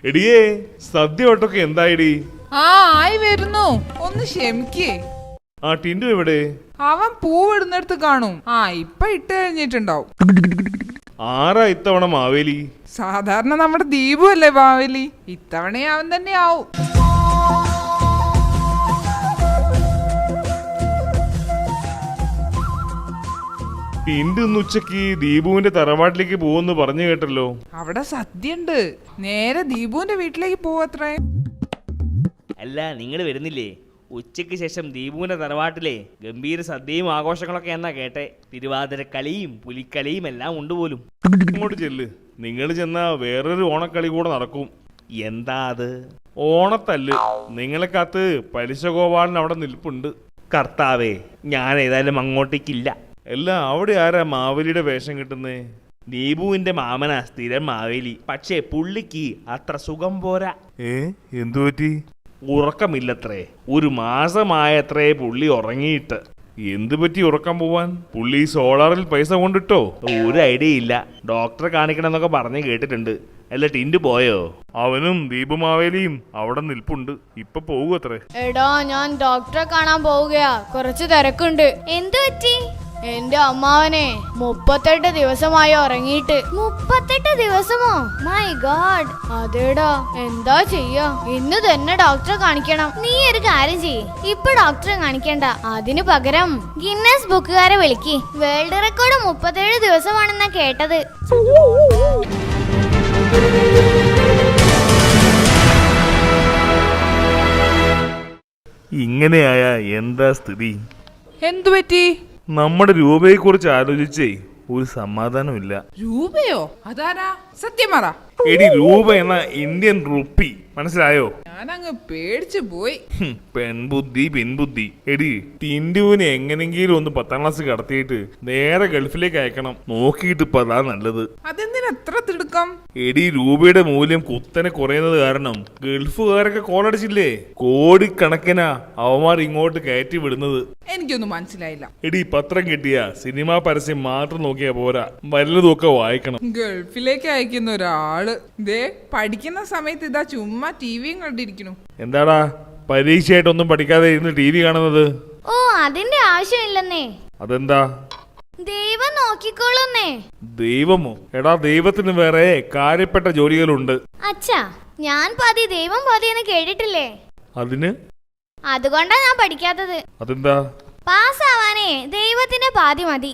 എടിയേ സദ്യയോട്ടൊക്കെ എന്തായിടി? ആയി വരുന്നു, ഒന്ന് ക്ഷമിക്കേ. ആ ടിൻഡു എവിടെ? അവൻ പൂവിടുന്നിടത്ത് കാണും. ഇപ്പൊ ഇട്ട് കഴിഞ്ഞിട്ടുണ്ടാവും. ആരാ ഇത്തവണ മാവേലി? സാധാരണ നമ്മുടെ ദീപു അല്ലേ മാവേലി, ഇത്തവണ അവൻ തന്നെ ആവും. ടിൻഡു ഇന്ന് ഉച്ചക്ക് ദീപുവിന്റെ തറവാട്ടിലേക്ക് പോകുമെന്ന് പറഞ്ഞു കേട്ടല്ലോ. അവിടെ സദ്യ ഉണ്ട്, നേരെ ദീപുവിന്റെ വീട്ടിലേക്ക് പോവത്രേ. അല്ല, നിങ്ങൾ വരുന്നില്ലേ? ഉച്ചയ്ക്ക് ശേഷം ദീപുവിന്റെ തറവാട്ടിലെ ഗംഭീര സദ്യയും ആഘോഷങ്ങളൊക്കെ എന്നാ കേട്ടെ. തിരുവാതിരക്കളിയും പുലിക്കളിയും എല്ലാം ഉണ്ട് പോലും. ഇങ്ങോട്ട് ചെല്ല്, നിങ്ങൾ ചെന്നാ വേറൊരു ഓണക്കളി കൂടെ നടക്കും. എന്താ അത്? ഓണത്തല്ല്. നിങ്ങളെ കാത്ത് പലിശ ഗോപാലൻ അവിടെ നിൽപ്പുണ്ട്. കർത്താവേ, ഞാൻ ഏതായാലും അങ്ങോട്ടേക്കില്ല. അല്ല, അവിടെ ആരാ മാവേലിയുടെ വേഷം കിട്ടുന്നേ? ദീപുവിന്റെ മാമനാ സ്ഥിരം മാവേലി. പക്ഷേ പുള്ളിക്ക് അത്ര സുഖം പോരാ. എന്തു പറ്റി? ഉറക്കമില്ലത്രേ. ഒരു മാസമായത്രേ പുള്ളി ഉറങ്ങിയിട്ട്. എന്തു പറ്റി ഉറക്കം പോവാൻ? പുള്ളി സോളാറിൽ പൈസ കൊണ്ടിട്ടോ? ഒരു ഐഡിയ ഇല്ല. ഡോക്ടറെ കാണിക്കണം എന്നൊക്കെ പറഞ്ഞ് കേട്ടിട്ടുണ്ട്. അല്ല, ടിൻഡു പോയോ? അവനും ദീപുമാവേലിയും അവിടെ നിൽപ്പുണ്ട്. ഇപ്പൊ പോകൂത്രേ. എടാ, ഞാൻ ഡോക്ടറെ കാണാൻ പോവുകയാ. കുറച്ച് തിരക്കുണ്ട്. എന്തു പറ്റി? എന്റെ അമ്മാവനെ 38 ദിവസമായി ഉറങ്ങിയിട്ട്. 38 ദിവസമോ? My God. അതേടാ, എന്താ ചെയ്യാ? ഇന്ന് തന്നെ ഡോക്ടറെ കാണിക്കണം. നീ ഒരു കാര്യം ചെയ്യ്, ഇപ്പൊ ഡോക്ടറെ കാണിക്കണ്ട. അതിനു പകരം ഗിന്നസ് ബുക്കുകാരെ വിളിക്ക്. വേൾഡ് റെക്കോർഡ് 37 ദിവസമാണെന്നാ കേട്ടത്. ഇങ്ങനെയായ എന്താ സ്ഥിതി? എന്തു പറ്റി? നമ്മുടെ രൂപയെ കുറിച്ച് ആലോചിച്ചേ ഒരു സമാധാനമില്ല. രൂപയോ? അതാരാ? സത്യം പറ. എടി, രൂപ എന്ന ഇന്ത്യൻ റുപ്പി, മനസ്സിലായോ? ഞാനങ്ങ് പേടിച്ചു പോയി. പെൺബുദ്ധി പിൻബുദ്ധി. എടി, ടിൻഡുവിനെ എങ്ങനെങ്കിലും ഒന്ന് 10ാം ക്ലാസ് കടത്തിയിട്ട് നേരെ ഗൾഫിലേക്ക് അയക്കണം. നോക്കിയിട്ട് ഇപ്പൊ അതാ നല്ലത്. അതെന്തിനാ എത്ര തിടുക്കം? എടി, രൂപയുടെ മൂല്യം കുത്തനെ കുറയുന്നത് കാരണം ഗൾഫുകാരൊക്കെ കോളടിച്ചില്ലേ? കോടിക്കണക്കിനാ അവന്മാർ ഇങ്ങോട്ട് കയറ്റി വിടുന്നത്. എനിക്കൊന്നും മനസ്സിലായില്ല. എടി, പത്രം കിട്ടിയ സിനിമാ പരസ്യം മാത്രം നോക്കിയാ പോരാ, വല്ലതൊക്കെ വായിക്കണം. ഗൾഫിലേക്ക് അയക്കുന്ന ഒരാള് ദേ പഠിക്കുന്ന സമയത്ത് ഇതാ ചുമ്മാ ടിവിയും കണ്ടിരിക്കണു. എന്താടാ, പരീക്ഷയായിട്ടൊന്നും പഠിക്കാതെ ഇരുന്ന് ടി വി കാണുന്നത്? ഓ, അതിന്റെ ആവശ്യമില്ലെന്നേ. അതെന്താ? ദൈവം നോക്കിക്കോളുന്നേ. ദൈവമോ? എടാ, ദൈവത്തിന് വേറെ കാര്യപ്പെട്ട ജോലികളുണ്ട്. അച്ഛാ, ഞാൻ പാതി ദൈവം പാതി എന്ന് കേട്ടിട്ടില്ലേ? അതിന്? അതുകൊണ്ടാ ഞാൻ പഠിക്കാത്തത്. അതെന്താ? പാസ്സാവാനേ ദൈവത്തിന്റെ പാതി മതി.